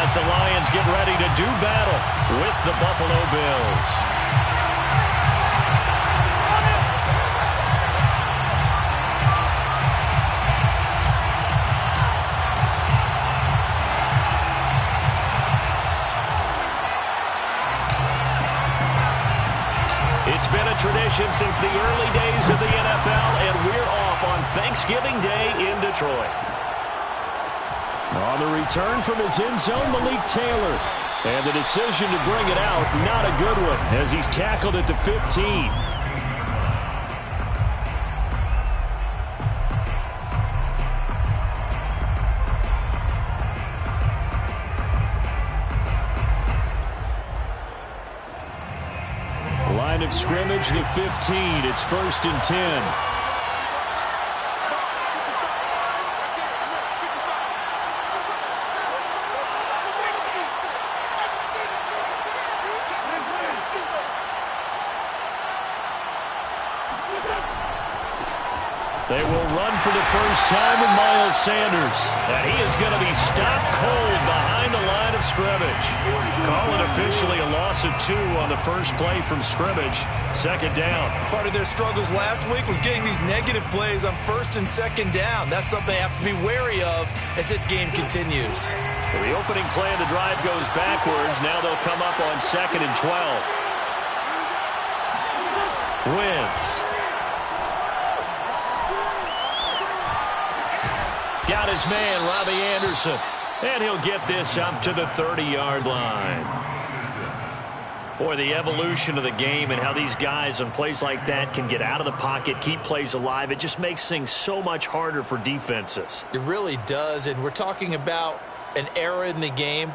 as the Lions get ready to do battle with the Buffalo Bills. It's been a tradition since the early days of the NFL, and we're off on Thanksgiving Day in Detroit. On the return from his end zone, Malik Taylor. And the decision to bring it out, not a good one, as he's tackled at the 15. Line of scrimmage, the 15. It's 1st and 10. They will run for the first time with Miles Sanders. And he is going to be stopped cold behind the line of scrimmage. Call it officially a loss of 2 on the first play from scrimmage. 2nd down. Part of their struggles last week was getting these negative plays on 1st and 2nd down. That's something they have to be wary of as this game continues. So the opening play of the drive goes backwards. Now they'll come up on 2nd and 12. Wentz. Got his man, Robbie Anderson. And he'll get this up to the 30-yard line. Boy, the evolution of the game and how these guys on plays like that can get out of the pocket, keep plays alive, it just makes things so much harder for defenses. It really does, and we're talking about an era in the game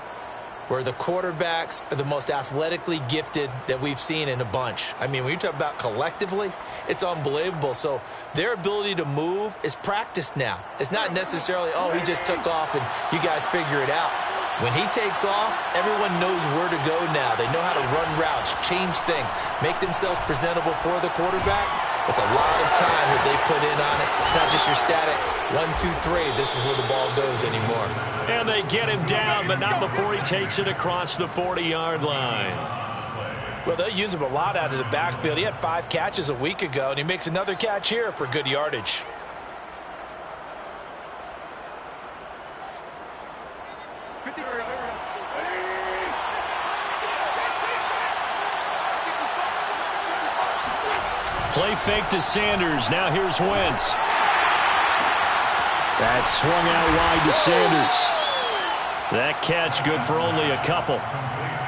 where the quarterbacks are the most athletically gifted that we've seen in a bunch. I mean, when you talk about collectively, it's unbelievable. So their ability to move is practiced now. It's not necessarily, oh, he just took off and you guys figure it out. When he takes off, everyone knows where to go now. They know how to run routes, change things, make themselves presentable for the quarterback. It's a lot of time that they put in on it. It's not just your static 1, 2, 3. This is where the ball goes anymore. And they get him down, but not before he takes it across the 40-yard line. Well, they'll use him a lot out of the backfield. He had 5 catches a week ago, and he makes another catch here for good yardage. Play fake to Sanders. Now here's Wentz. That swung out wide to Sanders. That catch good for only a couple.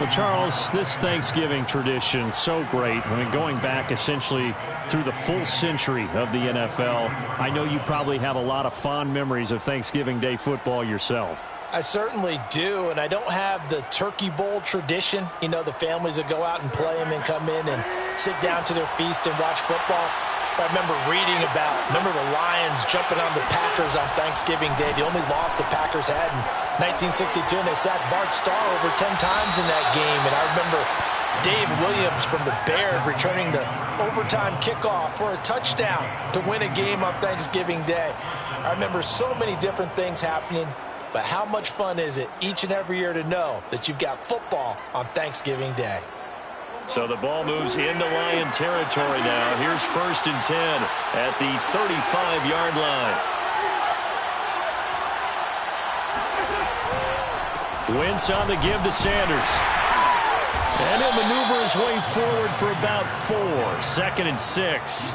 Well, Charles, this Thanksgiving tradition, so great. I mean, going back essentially through the full century of the NFL, I know you probably have a lot of fond memories of Thanksgiving Day football yourself. I certainly do, and I don't have the Turkey Bowl tradition. You know, the families that go out and play and then come in and sit down to their feast and watch football. But I remember reading about, the Lions jumping on the Packers on Thanksgiving Day. The only loss the Packers had in 1962, and they sacked Bart Starr over 10 times in that game. And I remember Dave Williams from the Bears returning the overtime kickoff for a touchdown to win a game on Thanksgiving Day. I remember so many different things happening. But how much fun is it each and every year to know that you've got football on Thanksgiving Day? So the ball moves into Lion territory now. Here's 1st and 10 at the 35-yard line. Wentz on the give to Sanders. And he'll maneuver his way forward for about 4. 2nd and 6.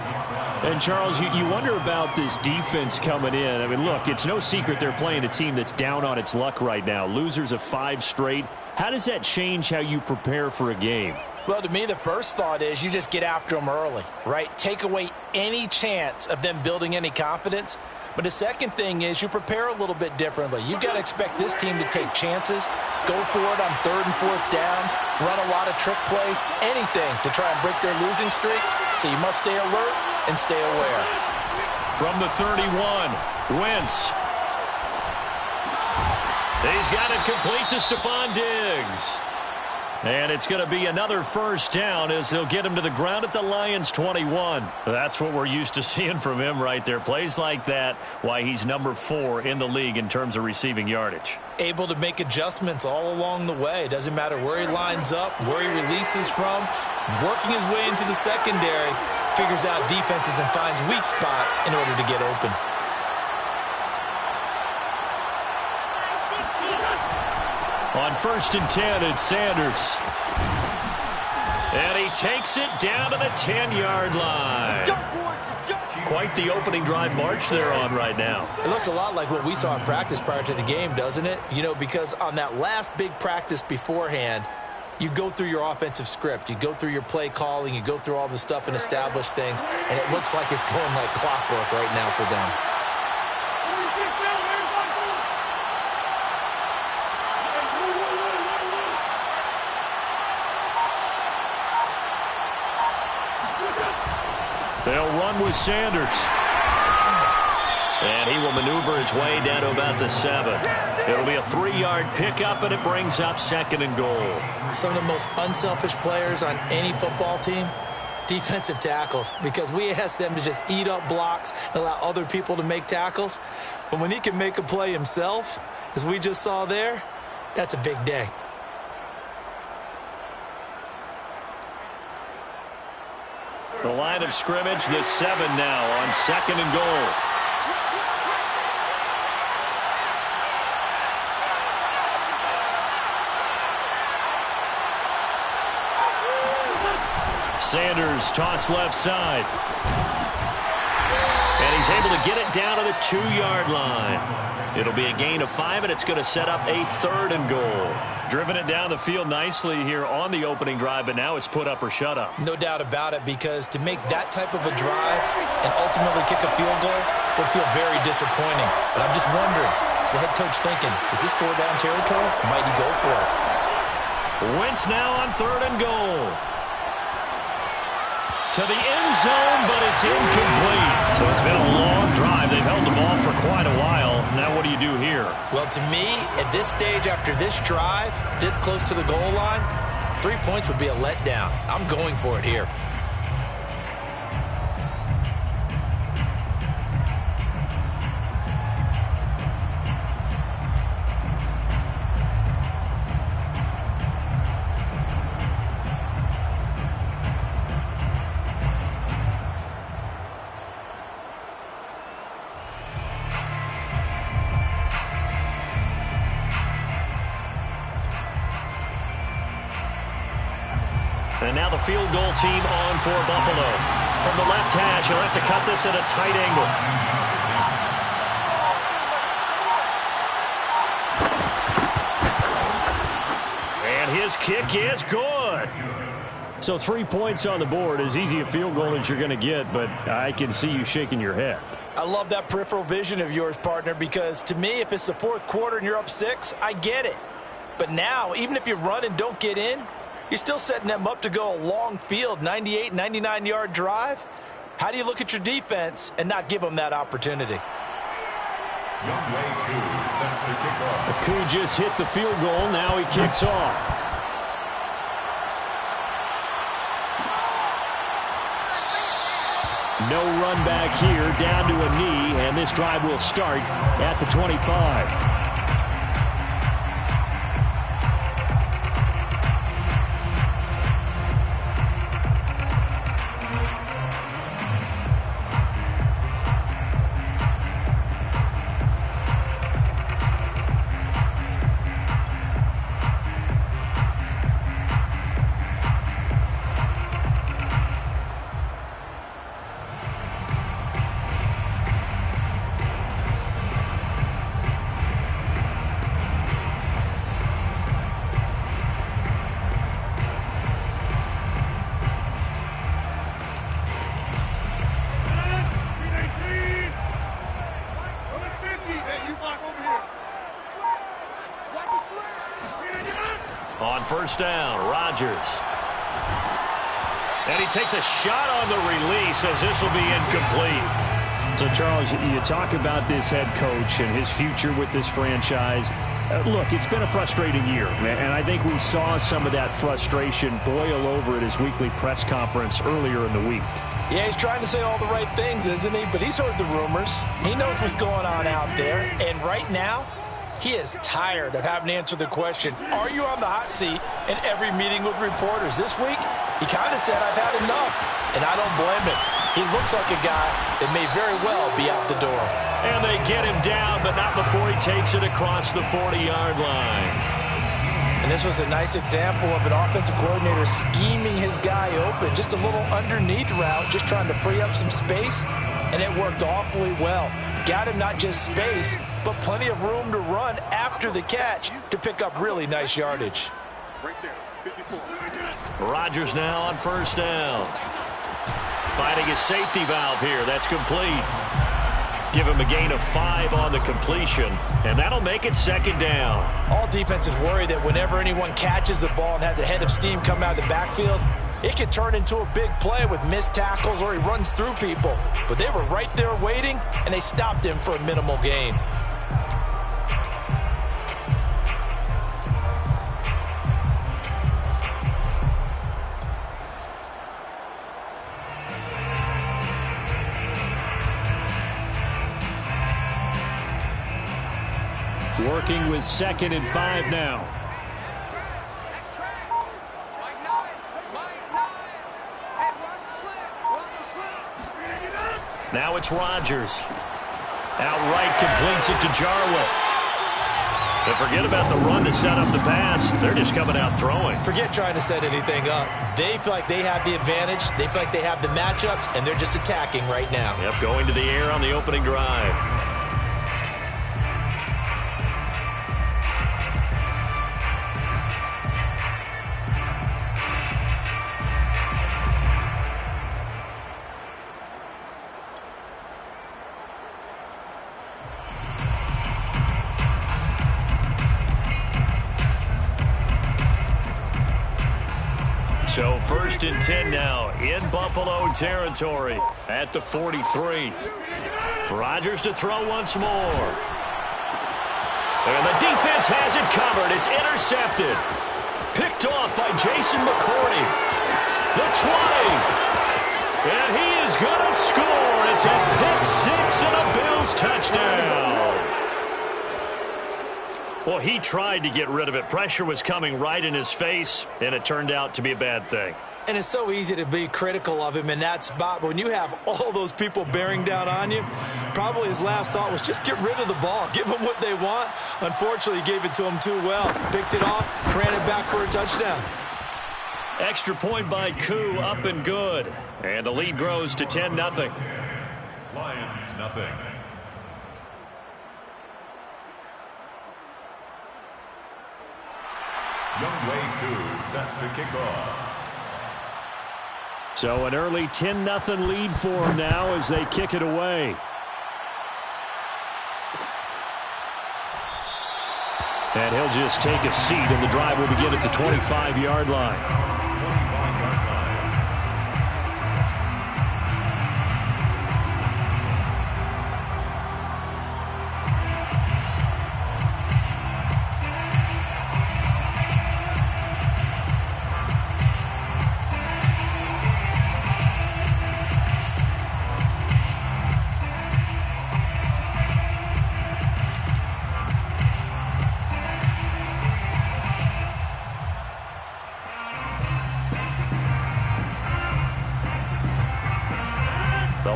And, Charles, you wonder about this defense coming in. I mean, look, it's no secret they're playing a team that's down on its luck right now. Losers of 5 straight. How does that change how you prepare for a game? Well, to me, the first thought is you just get after them early, right? Take away any chance of them building any confidence. But the second thing is you prepare a little bit differently. You've got to expect this team to take chances, go for it on 3rd and 4th downs, run a lot of trick plays, anything to try and break their losing streak. So you must stay alert and stay aware. From the 31, Wentz. He's got it complete to Stephon Diggs. And it's going to be another first down as they'll get him to the ground at the Lions 21. That's what we're used to seeing from him right there. Plays like that, why he's number 4 in the league in terms of receiving yardage. Able to make adjustments all along the way. Doesn't matter where he lines up, where he releases from. Working his way into the secondary, figures out defenses and finds weak spots in order to get open. On 1st and 10, it's Sanders. And he takes it down to the 10-yard line. Let's go, boys. Let's go. Quite the opening drive march they're on right now. It looks a lot like what we saw in practice prior to the game, doesn't it? You know, because on that last big practice beforehand, you go through your offensive script. You go through your play calling. You go through all the stuff and establish things. And it looks like it's going like clockwork right now for them. They'll run with Sanders. And he will maneuver his way down to about the 7. It'll be a 3-yard pickup, and it brings up 2nd and goal. Some of the most unselfish players on any football team, defensive tackles, because we ask them to just eat up blocks and allow other people to make tackles. But when he can make a play himself, as we just saw there, that's a big day. The line of scrimmage, the 7 now on 2nd and goal. Sanders toss left side. And he's able to get it down to the 2-yard line. It'll be a gain of 5, and it's going to set up a 3rd and goal. Driven it down the field nicely here on the opening drive, but now it's put up or shut up. No doubt about it, because to make that type of a drive and ultimately kick a field goal would feel very disappointing. But I'm just wondering, is the head coach thinking, is this 4-down territory? Might he go for it? Wentz now on 3rd and goal. To the end zone, but it's incomplete. So it's been a long drive. They've held the ball for quite a while. Now what do you do here? Well, to me, at this stage after this drive, this close to the goal line, 3 points would be a letdown. I'm going for it here. And now the field goal team on for Buffalo. From the left hash, he'll have to cut this at a tight angle. And his kick is good. So 3 points on the board, as easy a field goal as you're going to get, but I can see you shaking your head. I love that peripheral vision of yours, partner, because to me, if it's the 4th quarter and you're up 6, I get it. But now, even if you run and don't get in, you're still setting them up to go a long field, 98, 99-yard drive. How do you look at your defense and not give them that opportunity? Koo just hit the field goal. Now he kicks off. No run back here, down to a knee, and this drive will start at the 25. On 1st down, Rodgers. And he takes a shot on the release as this will be incomplete. So, Charles, you talk about this head coach and his future with this franchise. Look, it's been a frustrating year, and I think we saw some of that frustration boil over at his weekly press conference earlier in the week. Yeah, he's trying to say all the right things, isn't he? But he's heard the rumors. He knows what's going on out there. And right now, he is tired of having to answer the question, are you on the hot seat in every meeting with reporters? This week, he kind of said, I've had enough. And I don't blame him. He looks like a guy that may very well be out the door. And they get him down, but not before he takes it across the 40-yard line. And this was a nice example of an offensive coordinator scheming his guy open. Just a little underneath route, just trying to free up some space. And it worked awfully well. Got him not just space, but plenty of room to run after the catch to pick up really nice yardage. Right there, 54. Rodgers now on first down. Finding his safety valve here. That's complete. Give him a gain of 5 on the completion, and that'll make it second down. All defenses worry that whenever anyone catches the ball and has a head of steam come out of the backfield, it could turn into a big play with missed tackles or he runs through people. But they were right there waiting, and they stopped him for a minimal gain. Working with 2nd and 5 now. Now it's Rodgers. Outright completes it to Jarwin. And forget about the run to set up the pass. They're just coming out throwing. Forget trying to set anything up. They feel like they have the advantage. They feel like they have the matchups, and they're just attacking right now. Yep, going to the air on the opening drive. So 1st and 10 now in Buffalo territory at the 43. Rodgers to throw once more. And the defense has it covered. It's intercepted. Picked off by Jason McCourty. The 20. And he is going to score. It's a pick 6 and a Bills touchdown. Well, he tried to get rid of it. Pressure was coming right in his face, and it turned out to be a bad thing. And it's so easy to be critical of him in that spot. But when you have all those people bearing down on you, probably his last thought was just get rid of the ball. Give them what they want. Unfortunately, he gave it to them too well. Picked it off, ran it back for a touchdown. Extra point by Koo, up and good. And the lead grows to 10-0. Lions, nothing. Youngway Koo set to kick off. So an early 10-0 lead for him now as they kick it away. And he'll just take a seat, and the drive will begin at the 25-yard line.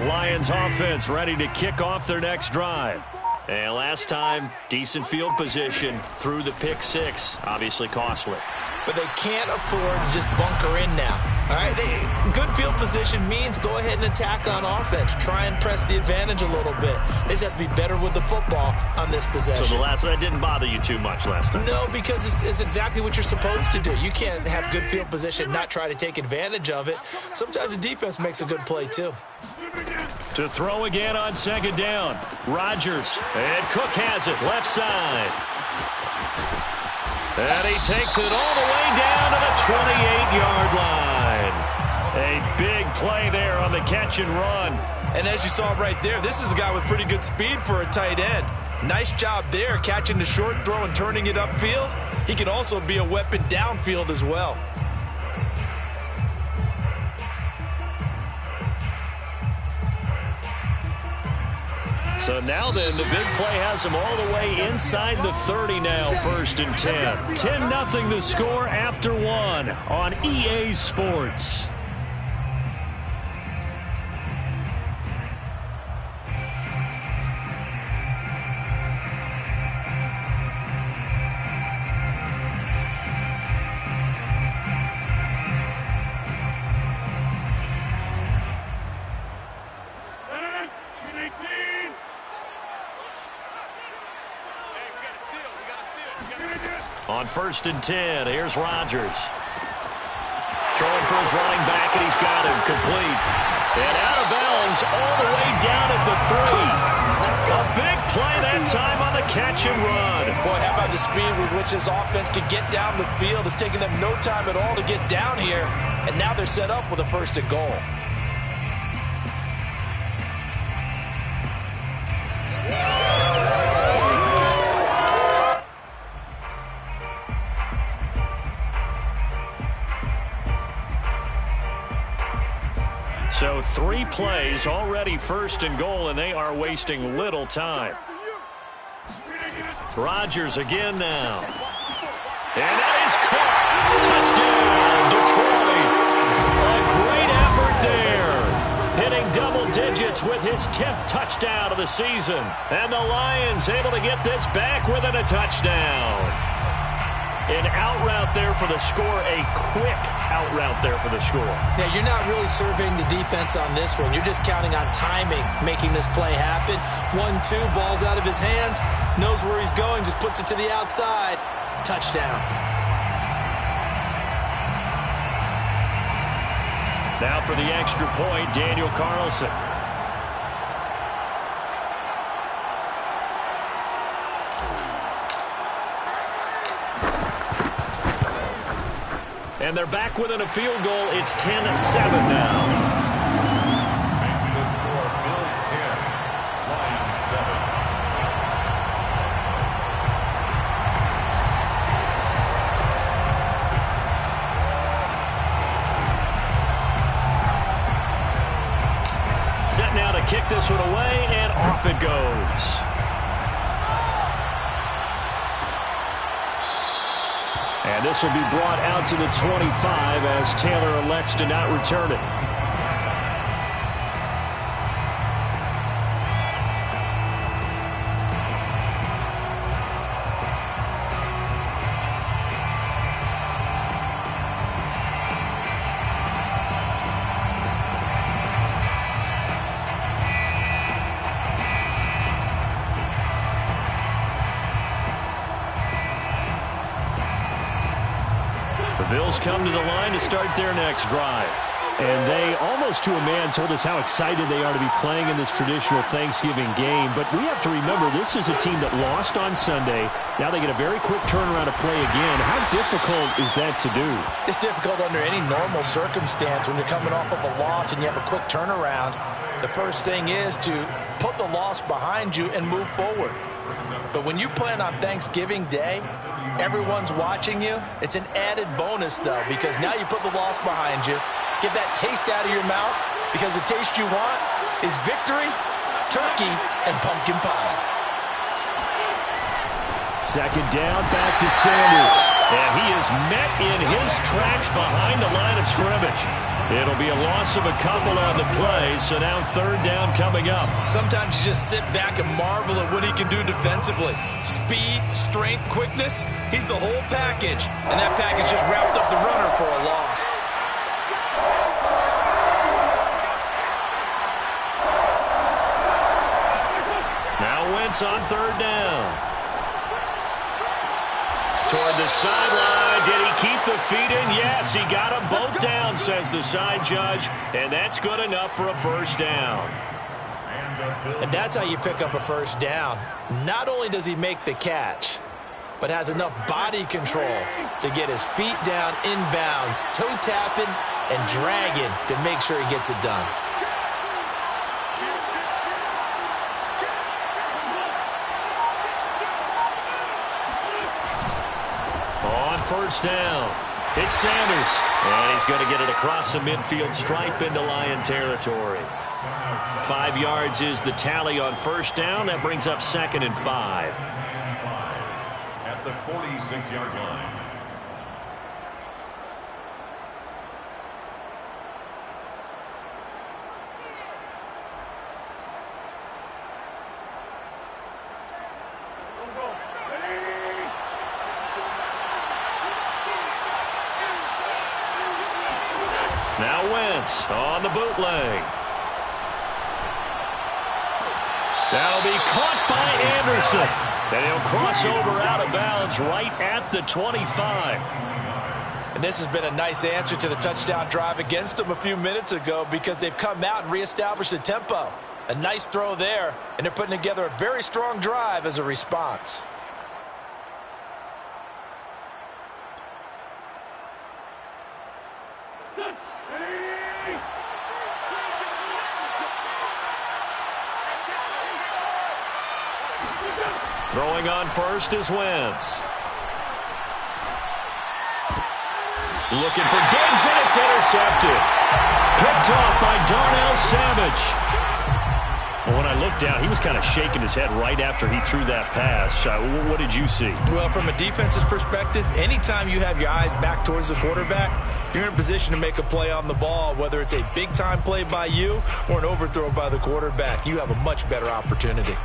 Lions offense ready to kick off their next drive. And last time, decent field position through the pick 6. Obviously costly. But they can't afford to just bunker in now. All right, good field position means go ahead and attack on offense. Try and press the advantage a little bit. They just have to be better with the football on this possession. So the last one didn't bother you too much last time? No, because it's exactly what you're supposed to do. You can't have good field position, not try to take advantage of it. Sometimes the defense makes a good play too. To throw again on 2nd down. Rodgers. And Cook has it left side. And he takes it all the way down to the 28-yard line. A big play there on the catch and run. And as you saw right there, this is a guy with pretty good speed for a tight end. Nice job there, catching the short throw and turning it upfield. He can also be a weapon downfield as well. So now then, the big play has him all the way inside the 30 now, 1st and 10. 10-0 the score after 1 on EA Sports. On 1st and 10, here's Rodgers. Throwing for his running back, and he's got him complete. And out of bounds all the way down at the 3. A big play that time on the catch and run. Boy, how about the speed with which this offense could get down the field? It's taken them no time at all to get down here, and now they're set up with a 1st and goal. So 3 plays, already 1st and goal, and they are wasting little time. Rodgers again now. And that is caught. Touchdown, Detroit. A great effort there. Hitting double digits with his 10th touchdown of the season. And the Lions able to get this back within a touchdown. An out route there for the score, a quick out route there for the score. Yeah, you're not really surveying the defense on this one. You're just counting on timing, making this play happen. 1-2, ball's out of his hands, knows where he's going, just puts it to the outside. Touchdown. Now for the extra point, Daniel Carlson. And they're back within a field goal. It's 10-7 now. Makes the score Bills 10, Lions 7. Set now to kick this one away, and off it goes. And this will be brought out to the 25 as Taylor elects to not return it. Bills come to the line to start their next drive. And they, almost to a man, told us how excited they are to be playing in this traditional Thanksgiving game. But we have to remember, this is a team that lost on Sunday. Now they get a very quick turnaround to play again. How difficult is that to do? It's difficult under any normal circumstance when you're coming off of a loss and you have a quick turnaround. The first thing is to put the loss behind you and move forward. But when you plan on Thanksgiving Day, everyone's watching you. It's an added bonus, though, because now you put the loss behind you. Get that taste out of your mouth, because the taste you want is victory, turkey, and pumpkin pie. Second down, back to Sanders. And he is met in his tracks behind the line of scrimmage. It'll be a loss of a couple on the play, so now 3rd down coming up. Sometimes you just sit back and marvel at what he can do defensively. Speed, strength, quickness, he's the whole package. And that package just wrapped up the runner for a loss. Now Wentz on 3rd down. Toward the sideline. Did he keep the feet in? Yes, he got them both down, says the side judge. And that's good enough for a 1st down. And that's how you pick up a 1st down. Not only does he make the catch, but has enough body control to get his feet down inbounds, toe tapping and dragging to make sure he gets it done. first down. It's Sanders, and he's going to get it across the midfield stripe into Lion territory. 5 yards is the tally on first down. That brings up 2nd and 5. At the 46-yard line. Now Wentz on the bootleg. That'll be caught by Anderson. And he'll cross over out of bounds right at the 25. And this has been a nice answer to the touchdown drive against them a few minutes ago because they've come out and reestablished the tempo. A nice throw there, and they're putting together a very strong drive as a response. Throwing on first is Wentz. Looking for Diggs, and it's intercepted. Picked off by Darnell Savage. Well, when I looked down, he was kind of shaking his head right after he threw that pass. What did you see? Well, from a defense's perspective, anytime you have your eyes back towards the quarterback, you're in a position to make a play on the ball, whether it's a big-time play by you or an overthrow by the quarterback. You have a much better opportunity.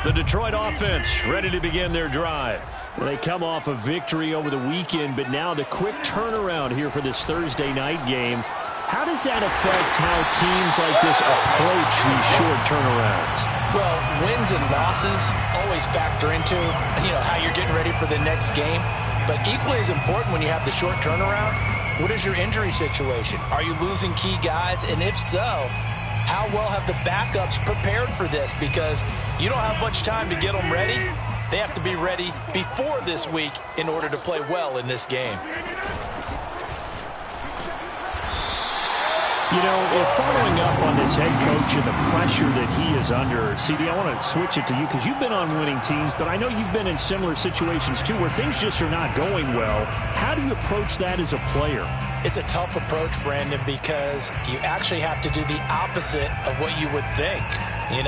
The Detroit offense ready to begin their drive. Well, they come off a victory over the weekend, but now the quick turnaround here for this Thursday night game. How does that affect how teams like this approach these short turnarounds? Well, wins and losses always factor into, how you're getting ready for the next game. But equally as important when you have the short turnaround, what is your injury situation? Are you losing key guys? And if so, how well have the backups prepared for this? Because you don't have much time to get them ready. They have to be ready before this week in order to play well in this game. Following up on this head coach and the pressure that he is under, CD, I want to switch it to you because you've been on winning teams, but I know you've been in similar situations too where things just are not going well. How do you approach that as a player? It's a tough approach, Brandon, because you actually have to do the opposite of what you would think. In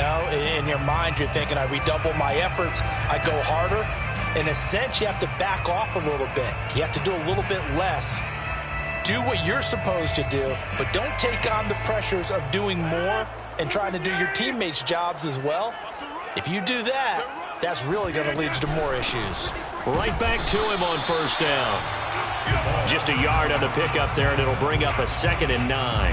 your mind, you're thinking, I redouble my efforts, I go harder. In a sense, you have to back off a little bit. You have to do a little bit less. Do what you're supposed to do, but don't take on the pressures of doing more and trying to do your teammates' jobs as well. If you do that, that's really going to lead you to more issues. Right back to him on first down. Just a yard on the pickup there, and it'll bring up a 2nd and 9.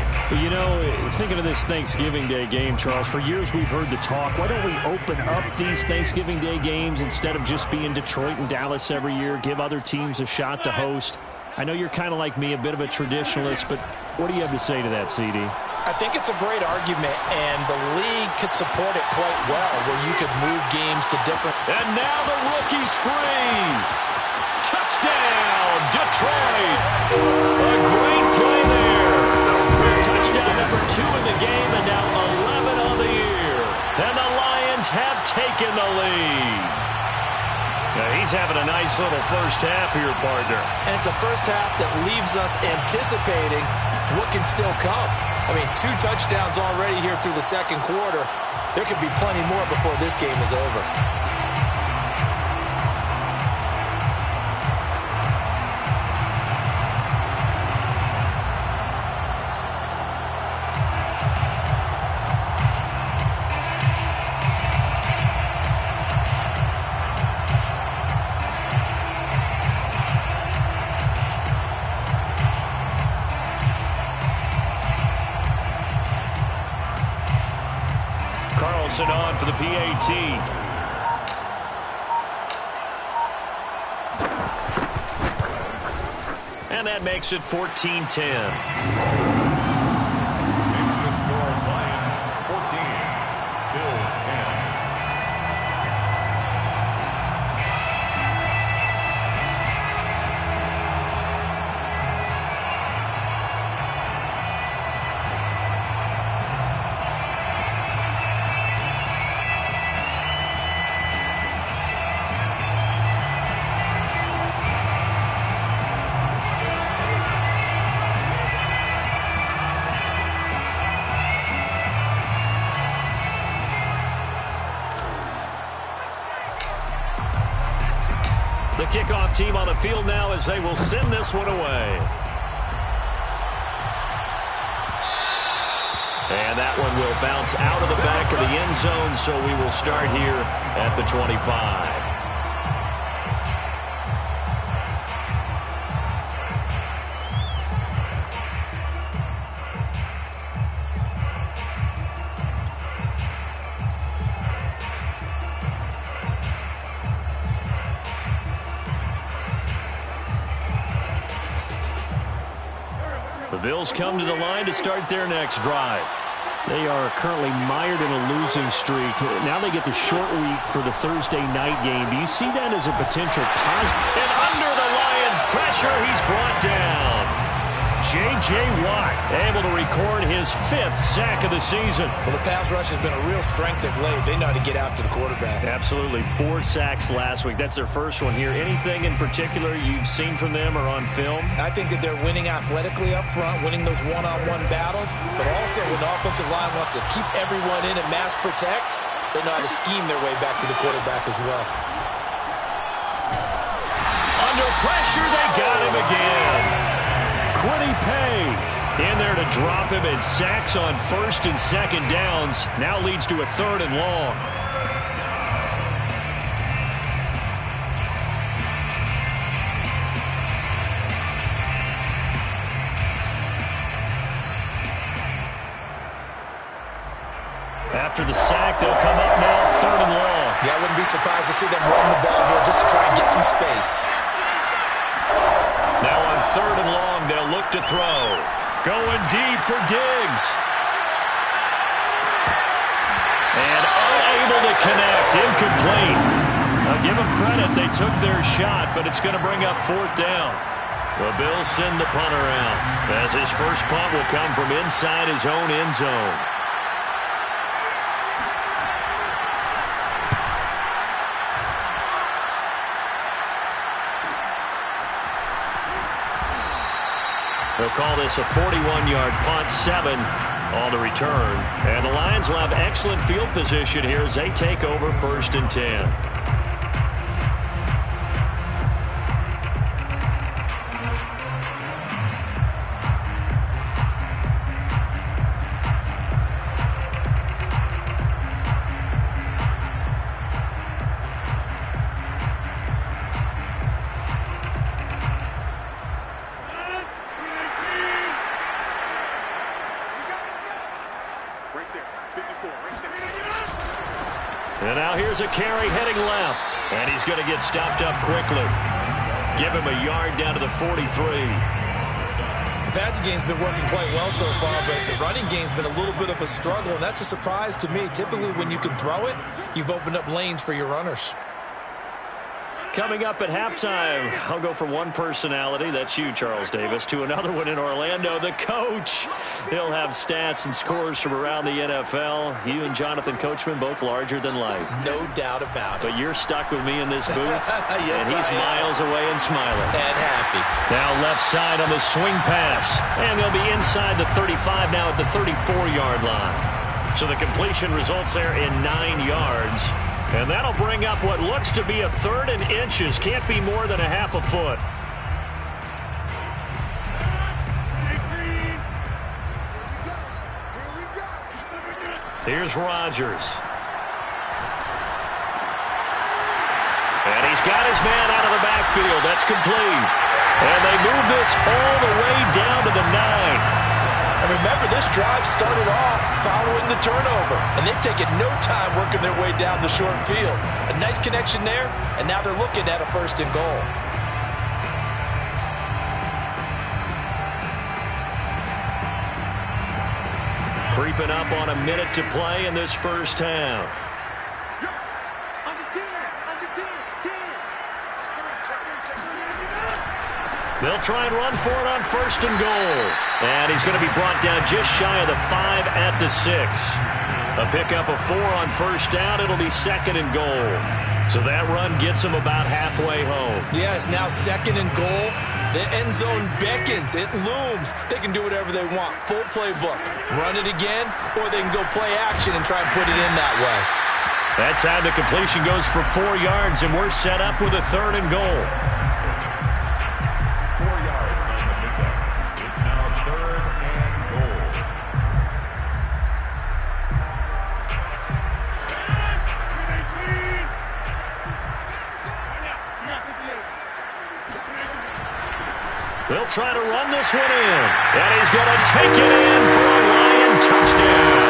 Thinking of this Thanksgiving Day game, Charles, for years we've heard the talk. Why don't we open up these Thanksgiving Day games instead of just being Detroit and Dallas every year, give other teams a shot to host? I know you're kind of like me, a bit of a traditionalist, but what do you have to say to that, CD? I think it's a great argument, and the league could support it quite well, where you could move games to different... And now the rookie's free. Touchdown, Detroit. A great play there. Touchdown number 2 in the game, and now 11 on the year. And the Lions have taken the lead. Now he's having a nice little first half here, partner. And it's a first half that leaves us anticipating what can still come. 2 touchdowns already here through the second quarter. There could be plenty more before this game is over. On for the PAT. And that makes it 14-10. Makes the score Lions 14, Bills 10. kickoff team on the field now as they will send this one away. And that one will bounce out of the back of the end zone, so we will start here at the 25. The Bills come to the line to start their next drive. They are currently mired in a losing streak. Now they get the short week for the Thursday night game. Do you see that as a potential positive? And under the Lions' pressure, he's brought down. J.J. Watt able to record his 5th sack of the season. Well, the pass rush has been a real strength of late. They know how to get after the quarterback. Absolutely. 4 sacks last week. That's their first one here. Anything in particular you've seen from them or on film? I think that they're winning athletically up front, winning those one-on-one battles, but also when the offensive line wants to keep everyone in and mass protect, they know how to scheme their way back to the quarterback as well. Under pressure, they got him again. Quiddy Pay in there to drop him, and sacks on 1st and 2nd downs. Now leads to a 3rd and long. After the sack, they'll come up now 3rd and long. Yeah, I wouldn't be surprised to see them run the ball here just to try and get some space. Now on 3rd and long, they'll look to throw. Going deep for Diggs. And unable to connect. Incomplete. I'll give them credit. They took their shot, but it's going to bring up 4th down. The Bills send the punter out, as his first punt will come from inside his own end zone. They'll call this a 41-yard punt, 7 on the return. And the Lions will have excellent field position here as they take over 1st and 10. And now here's a carry heading left. And he's going to get stopped up quickly. Give him a yard down to the 43. The passing game's been working quite well so far, but the running game's been a little bit of a struggle, and that's a surprise to me. Typically, when you can throw it, you've opened up lanes for your runners. Coming up at halftime, I'll go from one personality, that's you, Charles Davis, to another one in Orlando, the coach. He'll have stats and scores from around the NFL. You and Jonathan Coachman, both larger than life. No doubt about it. But you're stuck with me in this booth, yes, and he's miles away and smiling. And happy. Now left side on the swing pass, and they'll be inside the 35 now at the 34-yard line. So the completion results there in 9 yards. And that'll bring up what looks to be a 3rd and inches. Can't be more than a half a foot. Here's Rodgers. And he's got his man out of the backfield. That's complete. And they move this all the way down to the 9. And remember, this drive started off following the turnover, and they've taken no time working their way down the short field. A nice connection there, and now they're looking at a 1st and goal. Creeping up on a minute to play in this first half. They'll try and run for it on 1st and goal. And he's going to be brought down just shy of the 5 at the 6. A pickup of 4 on 1st down. It'll be 2nd and goal. So that run gets him about halfway home. Yeah, it's now 2nd and goal. The end zone beckons. It looms. They can do whatever they want. Full playbook. Run it again, or they can go play action and try and put it in that way. That time the completion goes for 4 yards, and we're set up with a 3rd and goal. 4 yards on the pickup. It's now 3rd and goal. They'll try to run this one in, and he's going to take it in for a Lion touchdown.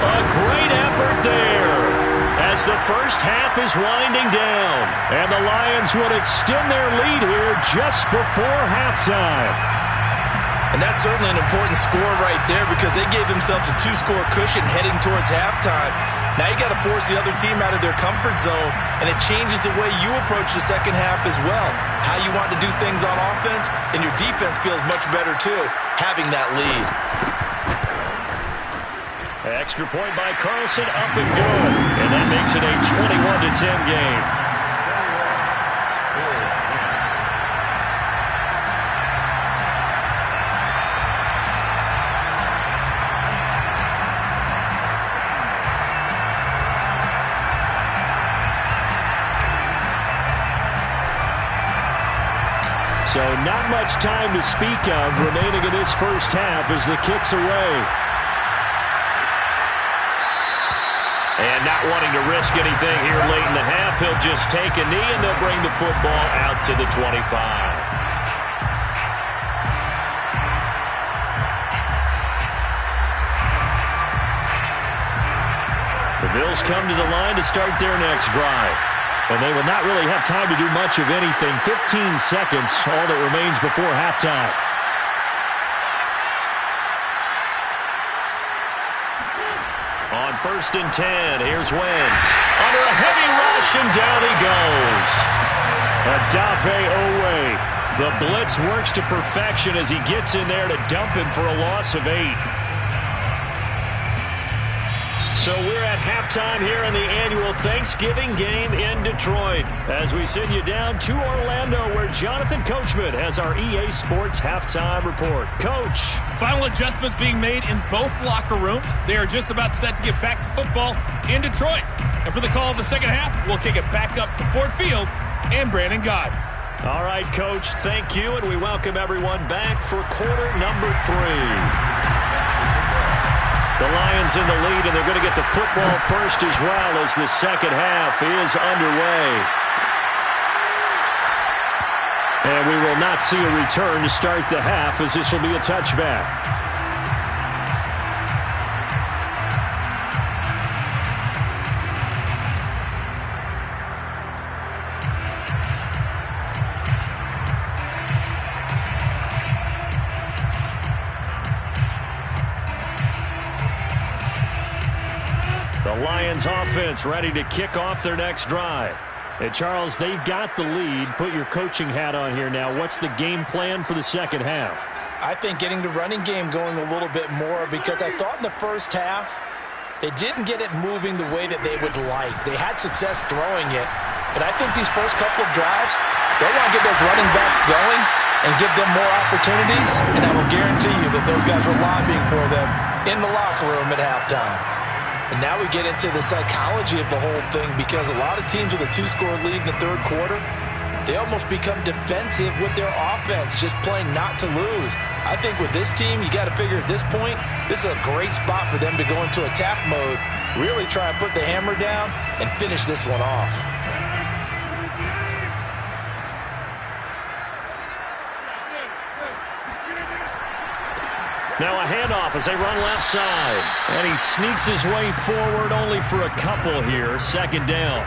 A great effort there as the first half is winding down, and the Lions would extend their lead here just before halftime. And that's certainly an important score right there because they gave themselves a 2-score cushion heading towards halftime. Now you got to force the other team out of their comfort zone, and it changes the way you approach the second half as well. How you want to do things on offense, and your defense feels much better too, having that lead. Extra point by Carlson, up and good. And that makes it a 21-10 game. So not much time to speak of remaining in this first half as the kick's away. And not wanting to risk anything here late in the half, he'll just take a knee and they'll bring the football out to the 25. The Bills come to the line to start their next drive. And they will not really have time to do much of anything. 15 seconds, all that remains before halftime. On 1st and 10, here's Wentz. Under a heavy rush, and down he goes. Odafe Owe. The blitz works to perfection as he gets in there to dump him for a loss of 8. So we're at halftime here in the annual Thanksgiving game in Detroit as we send you down to Orlando where Jonathan Coachman has our EA Sports halftime report. Coach. Final adjustments being made in both locker rooms. They are just about set to get back to football in Detroit. And for the call of the second half, we'll kick it back up to Ford Field and Brandon Gott. All right, Coach, thank you, and we welcome everyone back for quarter number 3. The Lions in the lead, and they're going to get the football first as well as the second half is underway. And we will not see a return to start the half as this will be a touchback. The Lions offense ready to kick off their next drive. Hey, Charles, they've got the lead. Put your coaching hat on here now. What's the game plan for the second half? I think getting the running game going a little bit more because I thought in the first half they didn't get it moving the way that they would like. They had success throwing it. But I think these first couple of drives, they want to get those running backs going and give them more opportunities. And I will guarantee you that those guys were lobbying for them in the locker room at halftime. And now we get into the psychology of the whole thing because a lot of teams with a 2-score lead in the third quarter, they almost become defensive with their offense, just playing not to lose. I think with this team, you got to figure at this point, this is a great spot for them to go into attack mode, really try and put the hammer down and finish this one off. Now a handoff as they run left side. And he sneaks his way forward only for a couple here. Second down.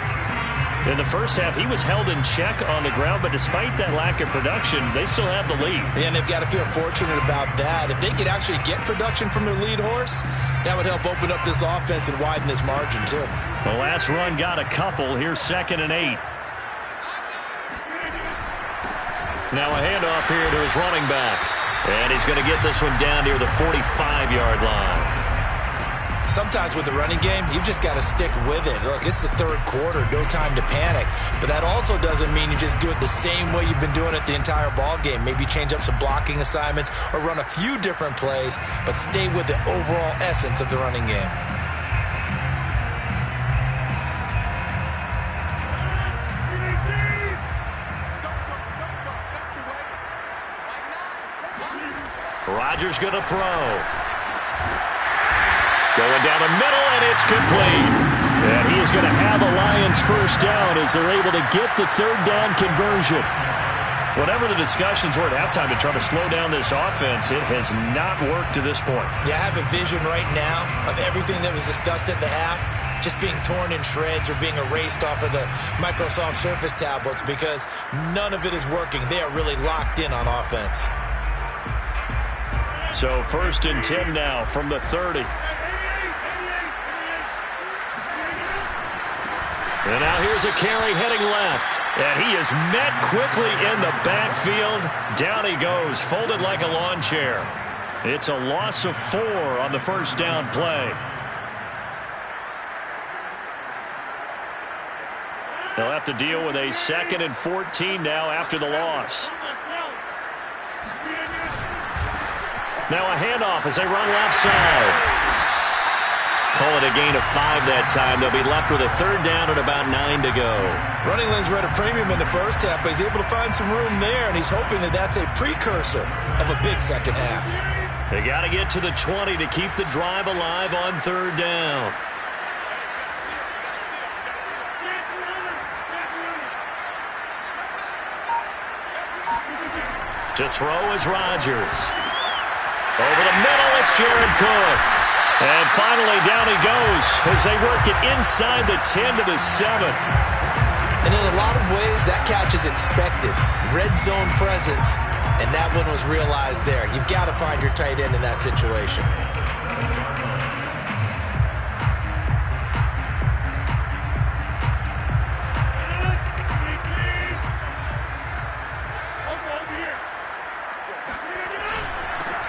In the first half, he was held in check on the ground, but despite that lack of production, they still have the lead. And they've got to feel fortunate about that. If they could actually get production from their lead horse, that would help open up this offense and widen this margin, too. The last run got a couple. Here's 2nd and 8. Now a handoff here to his running back. And he's going to get this one down near the 45-yard line. Sometimes with the running game, you've just got to stick with it. Look, it's the third quarter, no time to panic. But that also doesn't mean you just do it the same way you've been doing it the entire ball game. Maybe change up some blocking assignments or run a few different plays, but stay with the overall essence of the running game. Rodgers going to throw. Going down the middle, and it's complete. And he is going to have the Lions first down as they're able to get the third down conversion. Whatever the discussions were at halftime to try to slow down this offense, it has not worked to this point. Yeah, I have a vision right now of everything that was discussed at the half just being torn in shreds or being erased off of the Microsoft Surface tablets because none of it is working. They are really locked in on offense. So 1st and 10 now from the 30. And now here's a carry heading left. And he is met quickly in the backfield. Down he goes, folded like a lawn chair. It's a loss of 4 on the first down play. They'll have to deal with a 2nd and 14 now after the loss. Now a handoff as they run left side. Call it a gain of 5 that time. They'll be left with a third down and about 9 to go. Running lanes were at a premium in the first half, but he's able to find some room there, and he's hoping that that's a precursor of a big second half. They got to get to the 20 to keep the drive alive on third down. To throw is Rodgers. Over the middle, it's Jared Cook. And finally, down he goes as they work it inside the 10 to the 7. And in a lot of ways, that catch is expected. Red zone presence, and that one was realized there. You've got to find your tight end in that situation.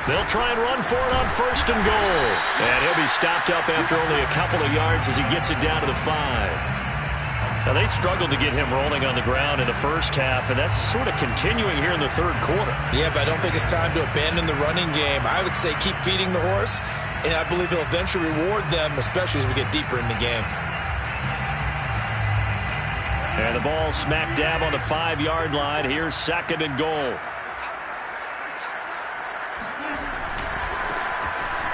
They'll try and run for it on 1st and goal. And he'll be stopped up after only a couple of yards as he gets it down to the 5. Now, they struggled to get him rolling on the ground in the first half, and that's sort of continuing here in the third quarter. Yeah, but I don't think it's time to abandon the running game. I would say keep feeding the horse, and I believe he'll eventually reward them, especially as we get deeper in the game. And the ball smack dab on the 5-yard line. Here's 2nd and goal.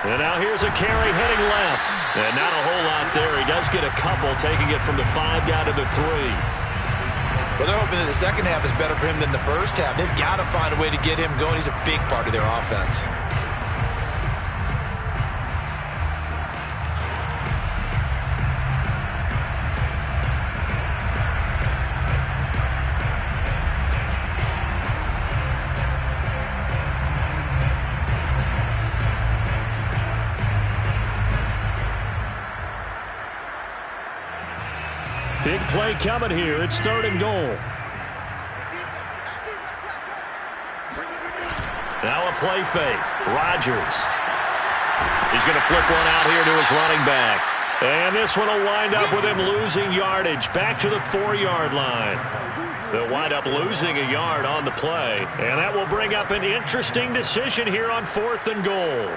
And now here's a carry heading left. And not a whole lot there. He does get a couple, taking it from the 5 down to the 3. Well, they're hoping that the second half is better for him than the first half. They've got to find a way to get him going. He's a big part of their offense. Big play coming here. It's 3rd and goal. Now a play fake. Rodgers. He's going to flip one out here to his running back. And this one will wind up with him losing yardage back to the 4-yard line. They'll wind up losing a yard on the play. And that will bring up an interesting decision here on 4th and goal.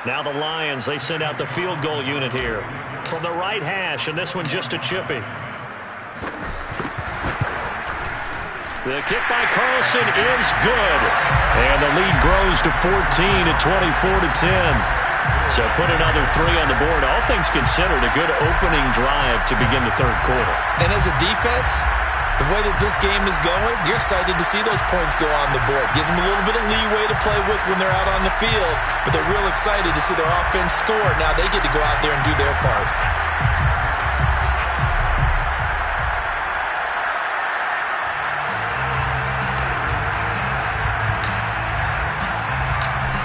Now the Lions, they send out the field goal unit here from the right hash, and this one just a chippy. The kick by Carlson is good. And the lead grows to 14 at 24-10. So put another 3 on the board. All things considered, a good opening drive to begin the third quarter. And as a defense, the way that this game is going, you're excited to see those points go on the board. Gives them a little bit of leeway to play with when they're out on the field, but they're real excited to see their offense score. Now they get to go out there and do their part.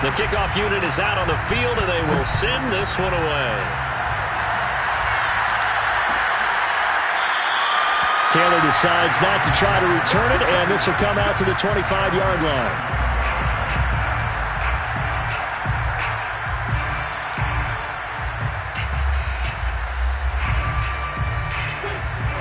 The kickoff unit is out on the field, and they will send this one away. Taylor decides not to try to return it, and this will come out to the 25-yard line.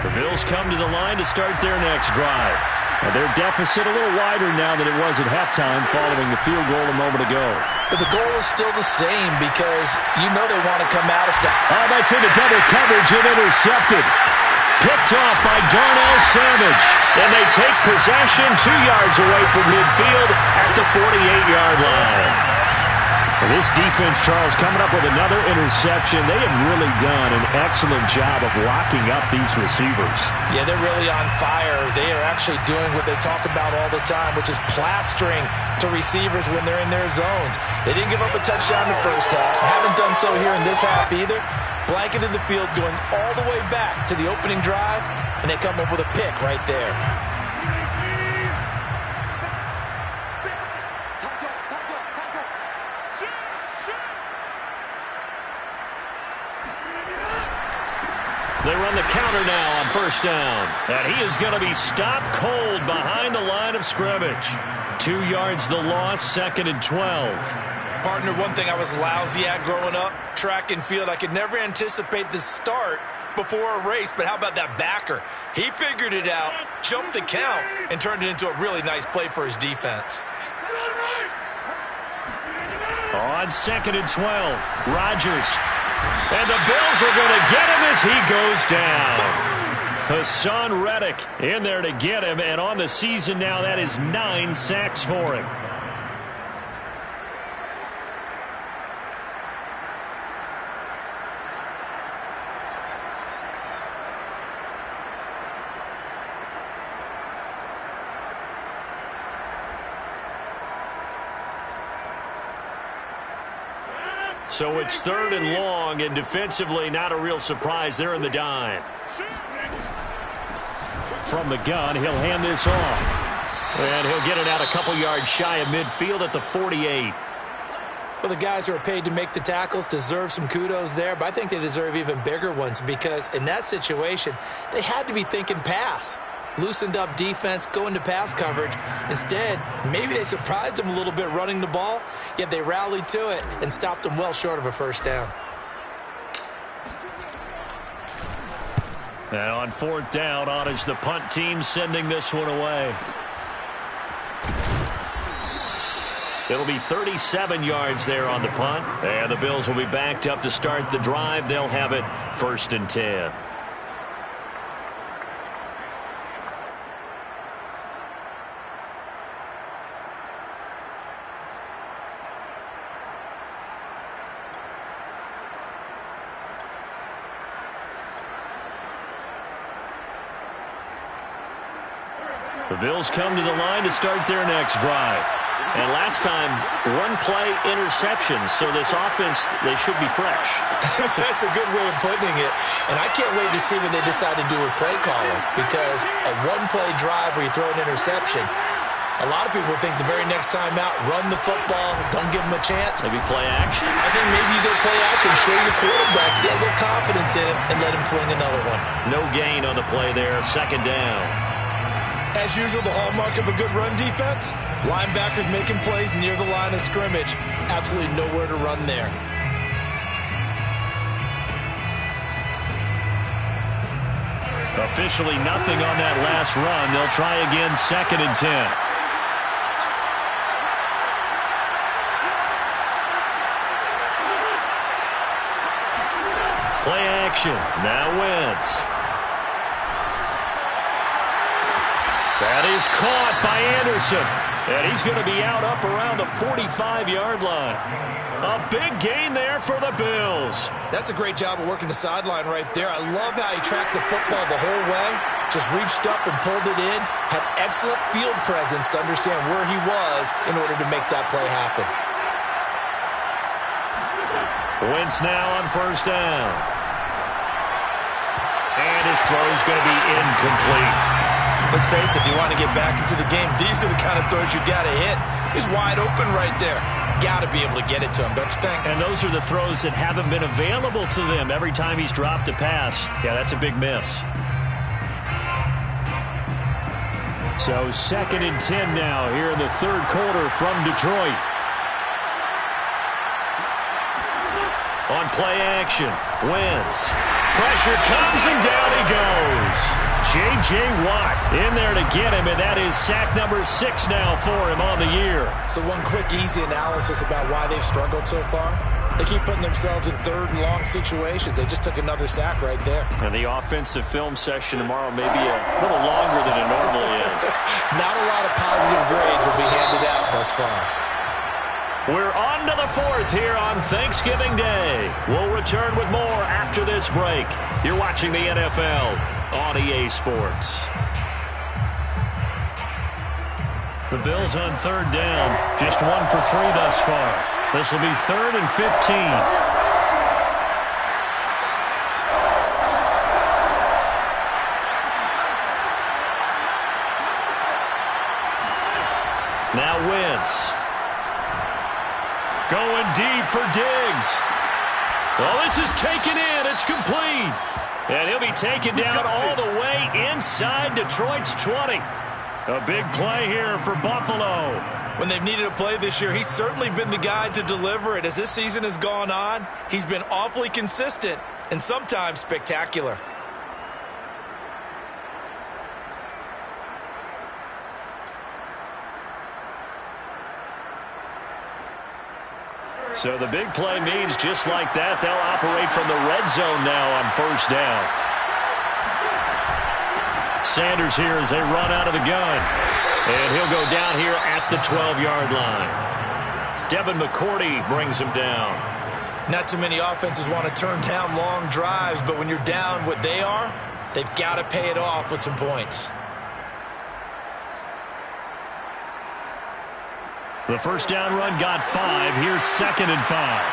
The Bills come to the line to start their next drive. And their deficit a little wider now than it was at halftime following the field goal a moment ago. But the goal is still the same because you know they want to come out of step. Oh, that's into double coverage and intercepted. picked off by Darnell Savage. And they take possession 2 yards away from midfield at the 48-yard line. Well, this defense, Charles, coming up with another interception. They have really done an excellent job of locking up these receivers. Yeah, they're really on fire. They are actually doing what they talk about all the time, which is plastering to receivers when they're in their zones. They didn't give up a touchdown in the first half. Haven't done so here in this half either. Blanketed the field going all the way back to the opening drive, and they come up with a pick right there. They run the counter now on first down. And he is going to be stopped cold behind the line of scrimmage. 2 yards the loss, 2nd and 12. Partner, one thing I was lousy at growing up, track and field. I could never anticipate the start before a race, but how about that backer? He figured it out, jumped the count, and turned it into a really nice play for his defense. On 2nd and 12, Rodgers. And the Bills are going to get him as he goes down. Hassan Reddick in there to get him, and on the season now, that is 9 sacks for him. So it's 3rd and long, and defensively not a real surprise. They're in the dime. From the gun, he'll hand this off. And he'll get it out a couple yards shy of midfield at the 48. Well, the guys who are paid to make the tackles deserve some kudos there, but I think they deserve even bigger ones because in that situation, they had to be thinking pass. Loosened up defense, going to pass coverage. Instead, maybe they surprised them a little bit running the ball, yet they rallied to it and stopped them well short of a first down. And on 4th down, on is the punt team sending this one away. It'll be 37 yards there on the punt. And the Bills will be backed up to start the drive. They'll have it 1st and 10. The Bills come to the line to start their next drive. And last time, 1-play interception. So this offense, they should be fresh. That's a good way of putting it. And I can't wait to see what they decide to do with play calling. Because a 1-play drive where you throw an interception, a lot of people think the very next time out, run the football, don't give them a chance. Maybe play action? I think maybe you go play action, show your quarterback, get a little confidence in him, and let him fling another one. No gain on the play there, 2nd down. As usual, the hallmark of a good run defense, linebackers making plays near the line of scrimmage. Absolutely nowhere to run there. Officially nothing on that last run. They'll try again, 2nd and 10. Play action. Now Wentz. That is caught by Anderson. And he's going to be out up around the 45-yard line. A big gain there for the Bills. That's a great job of working the sideline right there. I love how he tracked the football the whole way. Just reached up and pulled it in. Had excellent field presence to understand where he was in order to make that play happen. Wentz now on 1st down. And his throw is going to be incomplete. Let's face it, if you want to get back into the game, these are the kind of throws you got to hit. He's wide open right there. Got to be able to get it to him, don't you think? And those are the throws that haven't been available to them every time he's dropped a pass. Yeah, that's a big miss. So 2nd and 10 now here in the 3rd quarter from Detroit. On play action, Wentz. Pressure comes and down he goes. J.J. Watt in there to get him, and that is sack number 6 now for him on the year. So one quick, easy analysis about why they've struggled so far. They keep putting themselves in third and long situations. They just took another sack right there. And the offensive film session tomorrow may be a little longer than it normally is. Not a lot of positive grades will be handed out thus far. We're on to the 4th here on Thanksgiving Day. We'll return with more after this break. You're watching the NFL on EA Sports. The Bills on 3rd down. Just 1 for 3 thus far. This will be 3rd and 15. Now Wentz. Going deep for Diggs. Well, this is taken in. It's complete. And he'll be taken down all the way inside Detroit's 20. A big play here for Buffalo. When they've needed a play this year, he's certainly been the guy to deliver it. As this season has gone on, he's been awfully consistent and sometimes spectacular. So the big play means just like that, they'll operate from the red zone now on 1st down. Sanders here as they run out of the gun. And he'll go down here at the 12-yard line. Devin McCourty brings him down. Not too many offenses want to turn down long drives, but when you're down what they are, they've got to pay it off with some points. The 1st down run got 5. Here's 2nd and 5.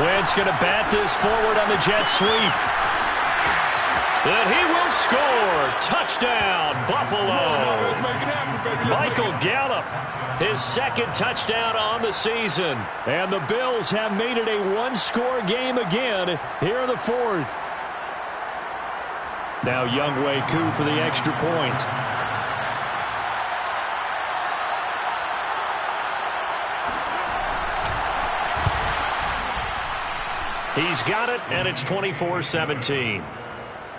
Wentz going to bat this forward on the jet sweep. And he will score. Touchdown, Buffalo. Michael Gallup, his 2nd touchdown on the season. And the Bills have made it a one-score game again here in the 4th. Now Younghoe Koo for the extra point. He's got it, and it's 24-17.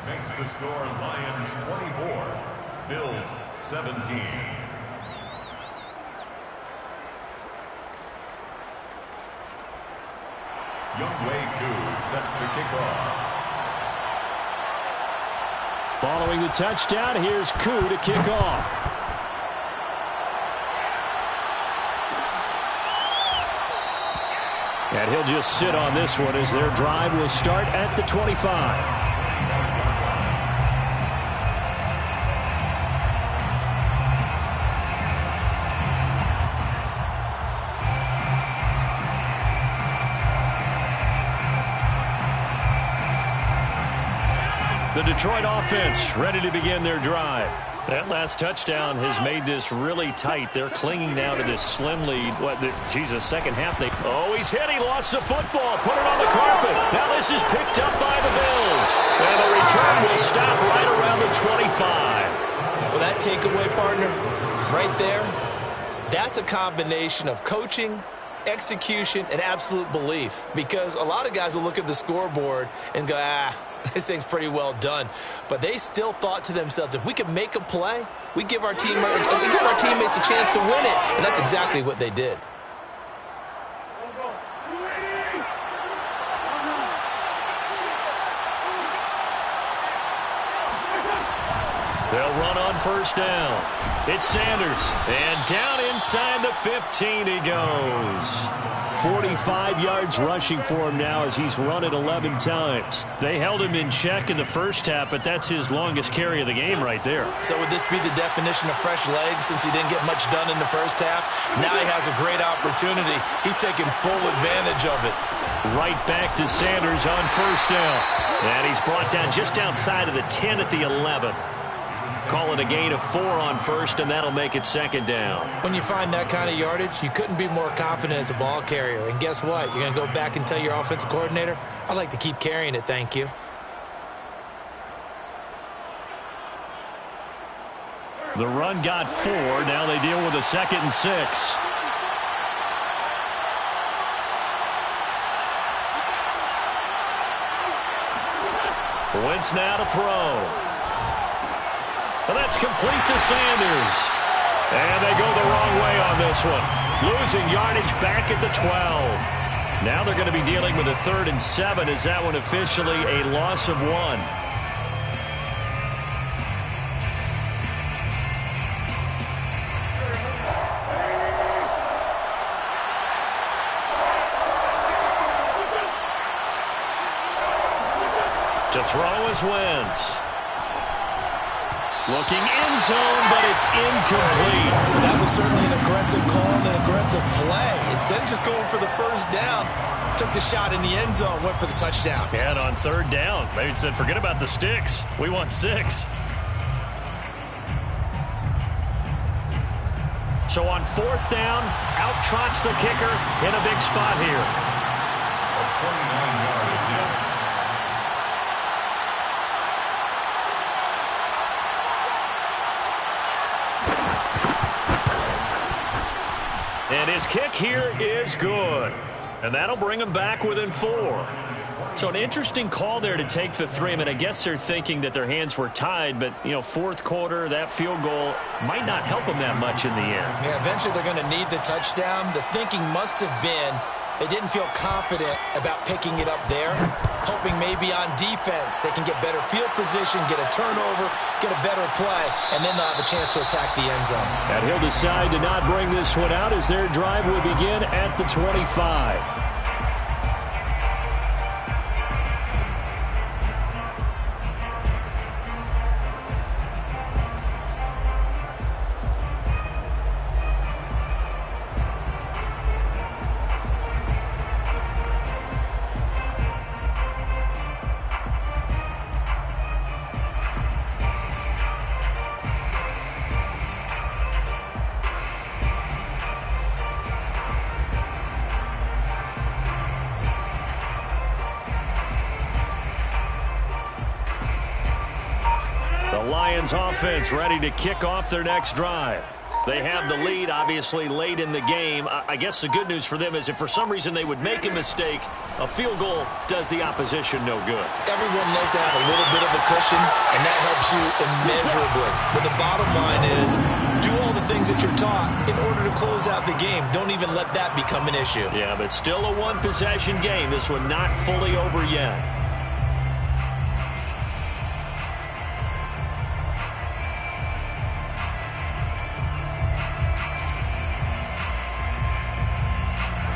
Makes the score Lions 24, Bills 17. Younghoe Koo set to kick off. Following the touchdown, here's Koo to kick off. And he'll just sit on this one as their drive will start at the 25. The Detroit offense ready to begin their drive. That last touchdown has made this really tight. They're clinging now to this slim lead. Second half. He's hit. He lost the football. Put it on the carpet. Now this is picked up by the Bills. And the return will stop right around the 25. Well, that takeaway, partner, right there, that's a combination of coaching, execution, and absolute belief. Because a lot of guys will look at the scoreboard and go, this thing's pretty well done. But they still thought to themselves, if we could make a play, we give our teammates a chance to win it. And that's exactly what they did. They'll run on 1st down. It's Sanders. And down inside the 15 he goes. 45 yards rushing for him now as he's run it 11 times. They held him in check in the 1st half, but that's his longest carry of the game right there. So would this be the definition of fresh legs since he didn't get much done in the 1st half? Now he has a great opportunity. He's taking full advantage of it. Right back to Sanders on 1st down. And he's brought down just outside of the 10 at the 11. Call it a gain of 4 on 1st, and that'll make it 2nd down. When you find that kind of yardage, you couldn't be more confident as a ball carrier. And guess what? You're going to go back and tell your offensive coordinator, I'd like to keep carrying it, thank you. The run got 4. Now they deal with a 2nd and 6. Wentz now to throw. And that's complete to Sanders. And they go the wrong way on this one. Losing yardage back at the 12. Now they're going to be dealing with a 3rd and 7. Is that one officially a loss of 1? To throw is Wentz. Looking end zone, but it's incomplete. That was certainly an aggressive call and an aggressive play. Instead of just going for the first down, took the shot in the end zone, went for the touchdown. Yeah, and on 3rd down, maybe said, forget about the sticks. We want 6. So on 4th down, out trots the kicker in a big spot here. A 29-yard attempt. And his kick here is good. And that'll bring him back within 4. So an interesting call there to take the 3. I mean, I guess they're thinking that their hands were tied, but, you know, 4th quarter, that field goal might not help them that much in the end. Yeah, eventually they're going to need the touchdown. The thinking must have been they didn't feel confident about picking it up there, hoping maybe on defense they can get better field position, get a turnover, get a better play, and then they'll have a chance to attack the end zone. And he'll decide to not bring this one out as their drive will begin at the 25. Lions offense ready to kick off their next drive. They have the lead, obviously, late in the game. I guess the good news for them is if for some reason they would make a mistake, a field goal does the opposition no good. Everyone loves to have a little bit of a cushion, and that helps you immeasurably. But the bottom line is do all the things that you're taught in order to close out the game. Don't even let that become an issue. Yeah, but still a one-possession game. This one not fully over yet.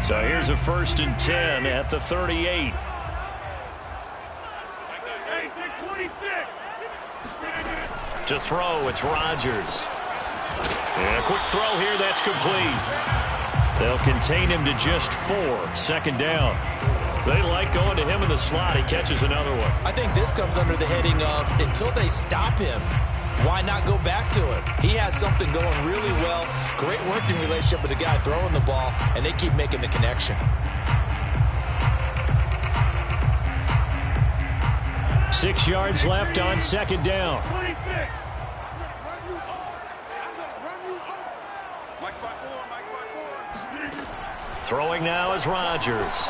So here's a 1st and 10 at the 38. To throw, it's Rodgers. And a quick throw here, that's complete. They'll contain him to just 4. 2nd down. They like going to him in the slot. He catches another one. I think this comes under the heading of until they stop him, why not go back to it? He has something going really well. Great working relationship with the guy throwing the ball, and they keep making the connection. 6 yards left on 2nd down. Throwing now is Rodgers.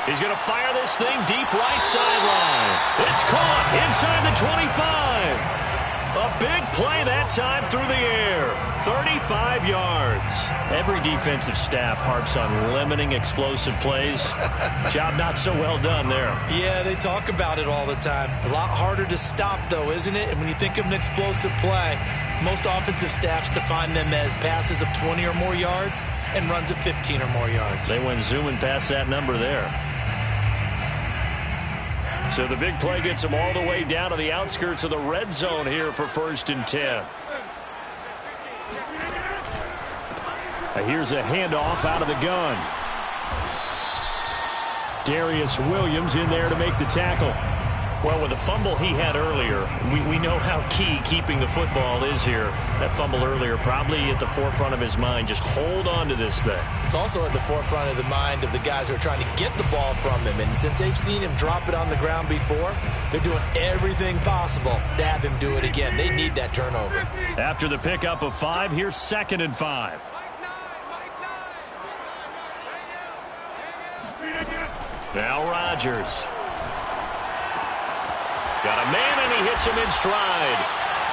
He's going to fire this thing deep right sideline. It's caught inside the 25. A big play that time through the air. 35 yards. Every defensive staff harps on limiting explosive plays. Job not so well done there. Yeah, they talk about it all the time. A lot harder to stop, though, isn't it? And when you think of an explosive play, most offensive staffs define them as passes of 20 or more yards and runs of 15 or more yards. They went zooming past that number there. So the big play gets them all the way down to the outskirts of the red zone here for 1st and 10. Here's a handoff out of the gun. Darius Williams in there to make the tackle. Well, with the fumble he had earlier, we know how key keeping the football is here. That fumble earlier probably at the forefront of his mind. Just hold on to this thing. It's also at the forefront of the mind of the guys who are trying to get the ball from him. And since they've seen him drop it on the ground before, they're doing everything possible to have him do it again. They need that turnover. After the pickup of 5, here's 2nd and 5. Now Rodgers. Got a man, and he hits him in stride.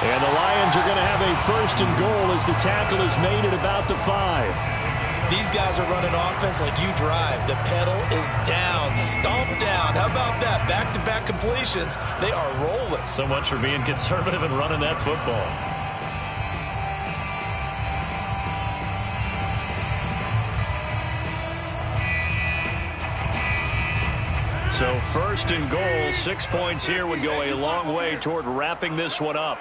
And the Lions are going to have a 1st and goal as the tackle is made at about the 5. These guys are running offense like you drive. The pedal is down, stomped down. How about that? Back-to-back completions. They are rolling. So much for being conservative and running that football. So 1st and goal, 6 points here would go a long way toward wrapping this one up.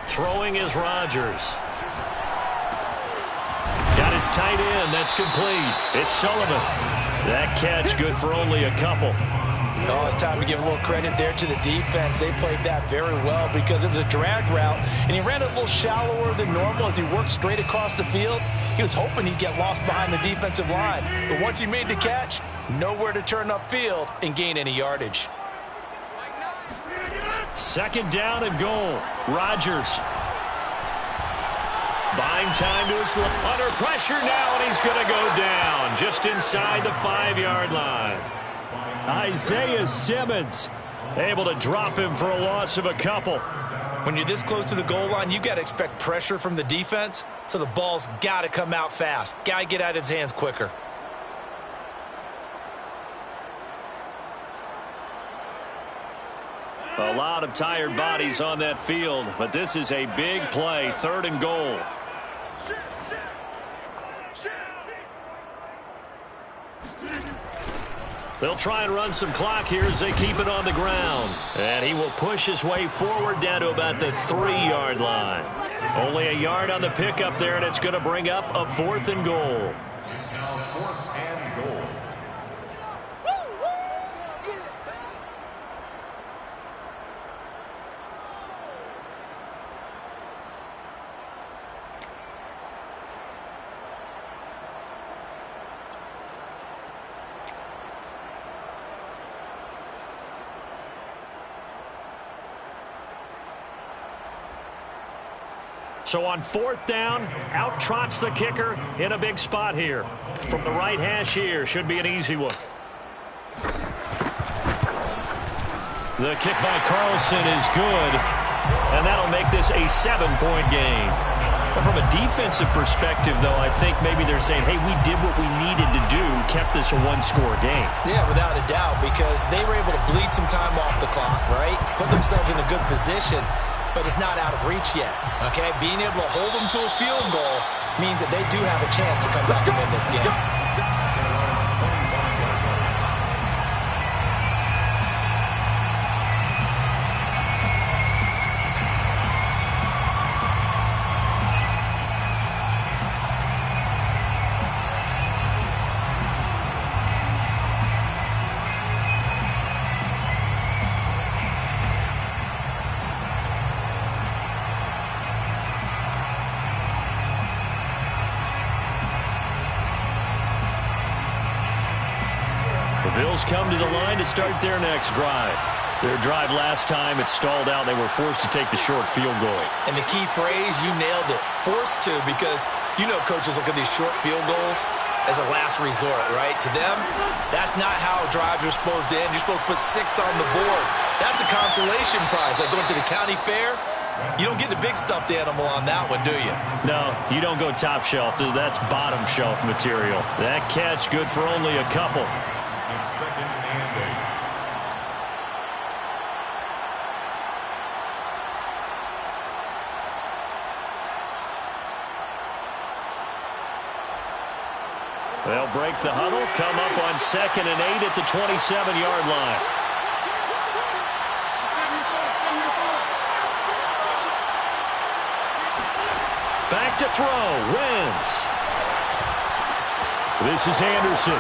Throwing is Rodgers. Got his tight end. That's complete. It's Sullivan. That catch good for only a couple. Oh, it's time to give a little credit there to the defense. They played that very well because it was a drag route, and he ran it a little shallower than normal as he worked straight across the field. He was hoping he'd get lost behind the defensive line. But once he made the catch, nowhere to turn upfield and gain any yardage. 2nd down and goal. Rodgers. Buying time to his left. Under pressure now, and he's going to go down just inside the 5-yard line. Isaiah Simmons able to drop him for a loss of a couple. When you're this close to the goal line, you got to expect pressure from the defense, so the ball's got to come out fast. Got to get out of his hands quicker. A lot of tired bodies on that field, but this is a big play, 3rd and goal. They'll try and run some clock here as they keep it on the ground. And he will push his way forward down to about the 3-yard line. Only a yard on the pickup there, and it's going to bring up a 4th and goal. It's now 4th and goal. So on 4th down, out trots the kicker in a big spot here. From the right hash here, should be an easy one. The kick by Carlson is good, and that'll make this a 7-point game. But from a defensive perspective, though, I think maybe they're saying, hey, we did what we needed to do, kept this a 1-score game. Yeah, without a doubt, because they were able to bleed some time off the clock, right? Put themselves in a good position. But it's not out of reach yet, okay? Being able to hold them to a field goal means that they do have a chance to come back and win this game. Bills come to the line to start their next drive. Their drive last time, it stalled out. They were forced to take the short field goal. And the key phrase, you nailed it, forced to, because you know coaches look at these short field goals as a last resort, right? To them, that's not how drives are supposed to end. You're supposed to put 6 on the board. That's a consolation prize. Like going to the county fair, you don't get the big stuffed animal on that one, do you? No, you don't go top shelf. That's bottom shelf material. That catch good for only a couple. It's 2nd and 8. They'll break the huddle, come up on 2nd and 8 at the 27-yard line. Back to throw, Wentz. This is Anderson.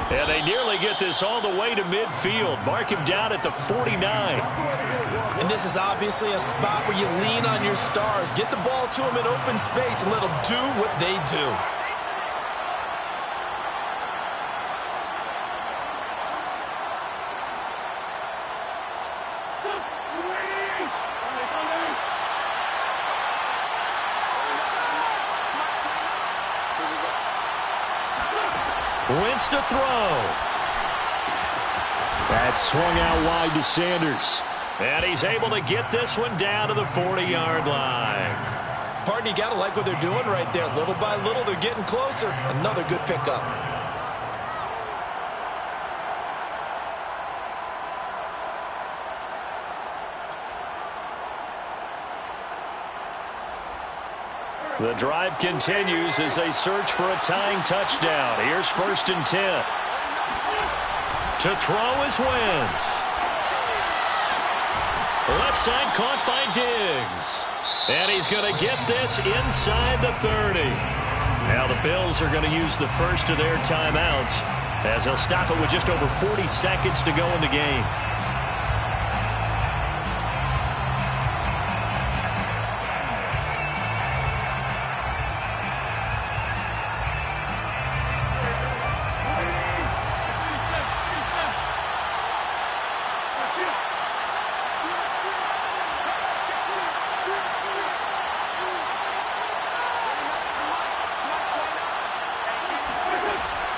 And they nearly get this all the way to midfield. Mark him down at the 49. And this is obviously a spot where you lean on your stars. Get the ball to them in open space and let them do what they do. Wentz to throw. That's swung out wide to Sanders. And he's able to get this one down to the 40-yard line. Pardon, you got to like what they're doing right there. Little by little, they're getting closer. Another good pickup. The drive continues as they search for a tying touchdown. Here's 1st and 10. To throw is Wentz. Left side caught by Diggs. And he's going to get this inside the 30. Now the Bills are going to use the first of their timeouts as they'll stop it with just over 40 seconds to go in the game.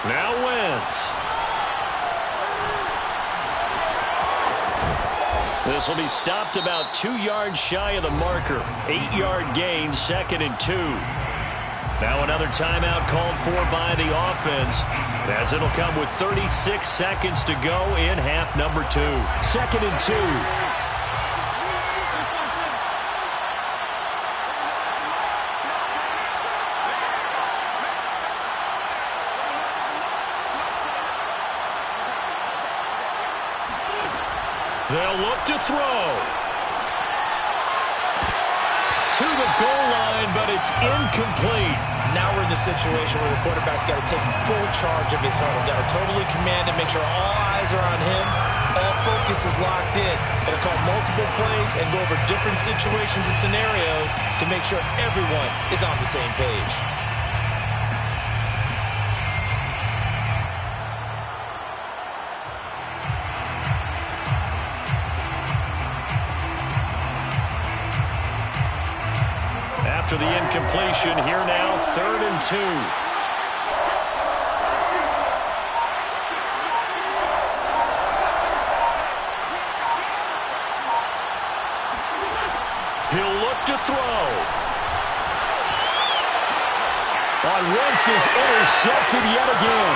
Now Wentz. This will be stopped about 2 yards shy of the marker. 8-yard gain, 2nd and 2. Now another timeout called for by the offense as it'll come with 36 seconds to go in half number 2. 2nd and 2. They'll look to throw. To the goal line, but it's incomplete. Now we're in the situation where the quarterback's got to take full charge of his huddle. Got to totally command and make sure all eyes are on him. All focus is locked in. Got to call multiple plays and go over different situations and scenarios to make sure everyone is on the same page. After the incompletion, here now, 3rd and 2. He'll look to throw. On Wentz is intercepted yet again.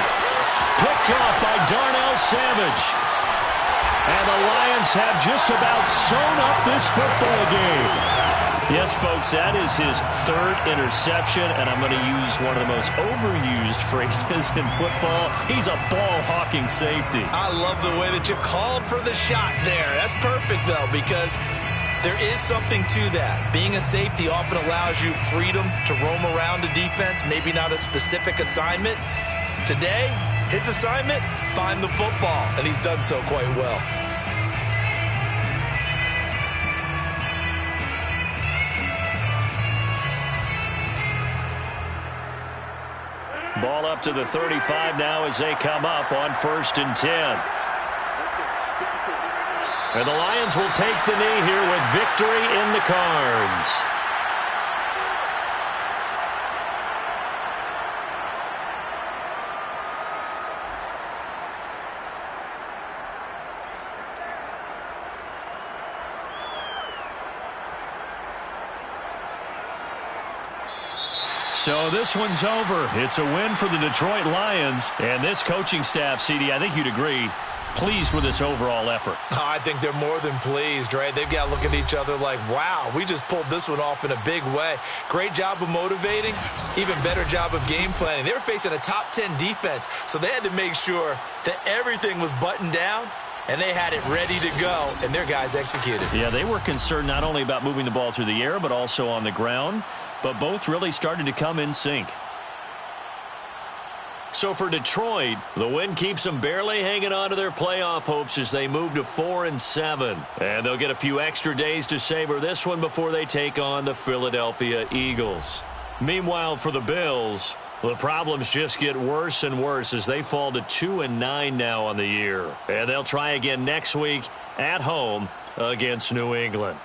Picked off by Darnell Savage. And the Lions have just about sewn up this football game. Yes, folks, that is his 3rd interception, and I'm going to use one of the most overused phrases in football. He's a ball-hawking safety. I love the way that you called for the shot there. That's perfect, though, because there is something to that. Being a safety often allows you freedom to roam around the defense, maybe not a specific assignment. Today, his assignment, find the football, and he's done so quite well. Ball up to the 35 now as they come up on 1st and 10. And the Lions will take the knee here with victory in the cards. So this one's over. It's a win for the Detroit Lions. And this coaching staff, CD, I think you'd agree, pleased with this overall effort. Oh, I think they're more than pleased, right? They've got to look at each other like, wow, we just pulled this one off in a big way. Great job of motivating, even better job of game planning. They were facing a top 10 defense, so they had to make sure that everything was buttoned down, and they had it ready to go, and their guys executed. Yeah, they were concerned not only about moving the ball through the air, but also on the ground. But both really started to come in sync. So for Detroit, the win keeps them barely hanging on to their playoff hopes as they move to 4-7. And they'll get a few extra days to savor this one before they take on the Philadelphia Eagles. Meanwhile, for the Bills, the problems just get worse and worse as they fall to 2-9 now on the year. And they'll try again next week at home against New England.